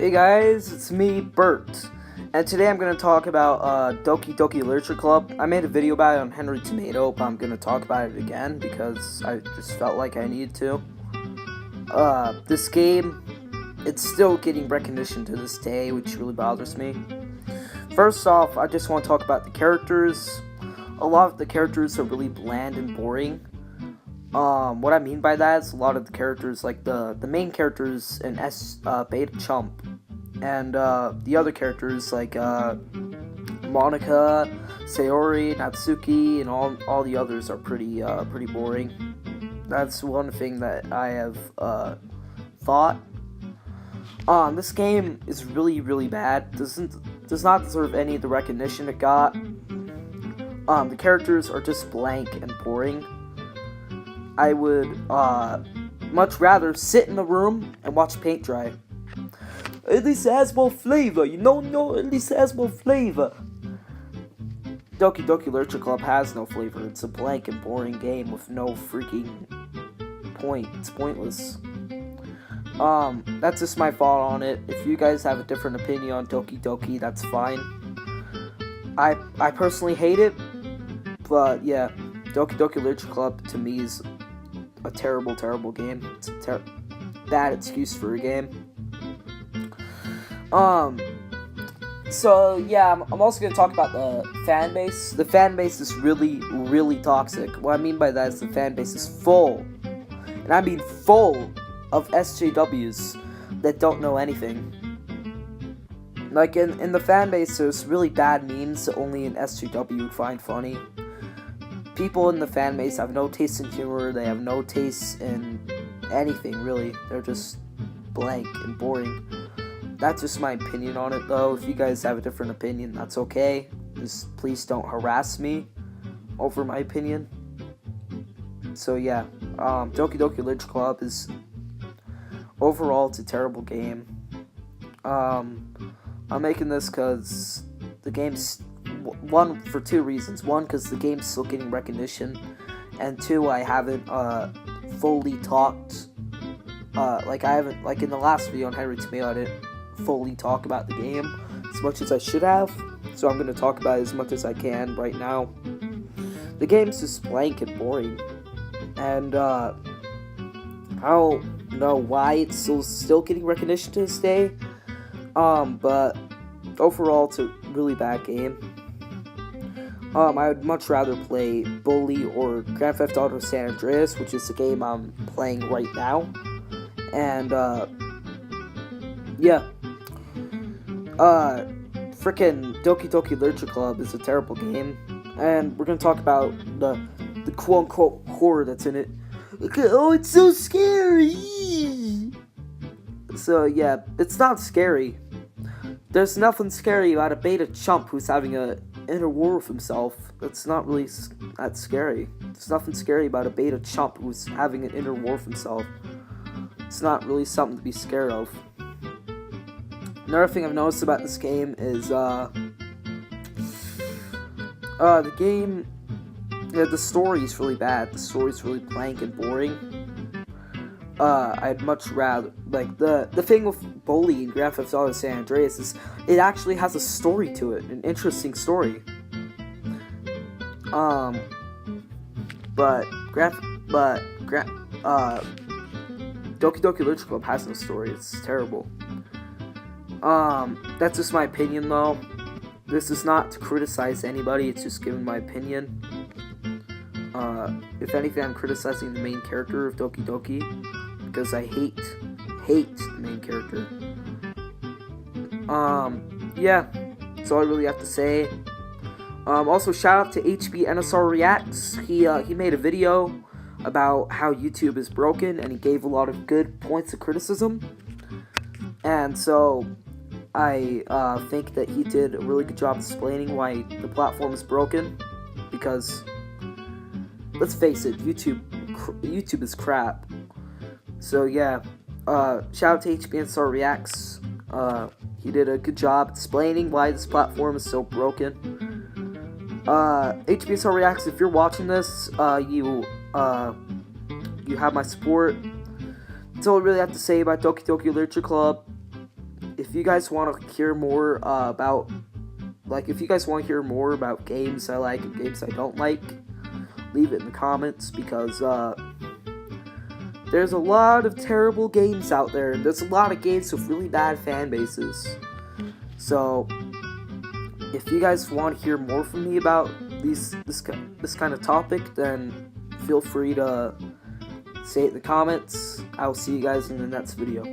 Hey guys, it's me, Bert, and today I'm going to talk about Doki Literature Club. I made a video about it on Henry Tomato, but I'm going to talk about it again because I just felt like I needed to. This game, it's still getting recognition to this day, which really bothers me. First off, I just want to talk about the characters. A lot of the characters are really bland and boring. What I mean by that is a lot of the characters, like the main characters in Beta Chump, and the other characters like Monica, Sayori, Natsuki, and all the others are pretty boring. That's one thing that I have thought. This game is really bad. Does not deserve any of the recognition it got. The characters are just blank and boring. I would much rather sit in the room and watch paint dry. At least it has more flavor, you know? No, at least it has more flavor. Doki Literature Club has no flavor. It's a blank and boring game with no freaking point. It's pointless. That's just my thought on it. If you guys have a different opinion on Doki, that's fine. I personally hate it, but yeah, Doki Literature Club to me is a terrible game. It's a bad excuse for a game. So yeah, I'm also gonna talk about the fan base. The fan base is really toxic. What I mean by that is the fan base is full, and I mean full of SJWs that don't know anything. Like in the fan base, there's really bad memes that only an SJW would find funny. People in the fan base have no taste in humor, they have no taste in anything, really. They're just blank and boring. That's just my opinion on it, though. If you guys have a different opinion, that's okay. Just please don't harass me over my opinion. So yeah, Doki Literature Club is, overall, it's a terrible game. I'm making this because the game's, one, for two reasons. One, because the game's still getting recognition, and two, I haven't fully talked, like in the last video on Henry Tomato, I didn't fully talk about the game as much as I should have, so I'm going to talk about it as much as I can right now. The game's just blank and boring, and I don't know why it's still getting recognition to this day, but overall, it's a really bad game. I would much rather play Bully or Grand Theft Auto San Andreas, which is the game I'm playing right now. And, yeah. Frickin' Doki Literature Club is a terrible game. And we're gonna talk about the quote-unquote horror that's in it. Oh, it's so scary! So, yeah, it's not scary. There's nothing scary about a beta chump who's having a inner war with himself. That's not really that scary. There's nothing scary about a beta chump who's having an inner war with himself. It's not really something to be scared of. Another thing I've noticed about this game is the game, yeah, the story is really bad. The story's really blank and boring. I'd much rather, like, the thing with Bully and Grand Theft Auto San Andreas is it actually has a story to it, an interesting story. But Doki Literature Club has no story. It's terrible. That's just my opinion, though. This is not to criticize anybody, it's just giving my opinion. If anything, I'm criticizing the main character of Doki, because I hate the main character. Yeah, that's all I really have to say. Also, shout out to HBNSR Reacts. He made a video about how YouTube is broken, and he gave a lot of good points of criticism. And so, I think that he did a really good job explaining why the platform is broken, because, let's face it, YouTube is crap. So yeah, shout out to HBNSR Reacts. He did a good job explaining why this platform is so broken. HBNSR Reacts, if you're watching this, you have my support. That's all I really have to say about Doki Literature Club. if you guys want to hear more about, like, if you guys want to hear more about games I like and games I don't like, leave it in the comments, because there's a lot of terrible games out there. There's a lot of games with really bad fan bases. So, if you guys want to hear more from me about this kind of topic, then feel free to say it in the comments. I will see you guys in the next video.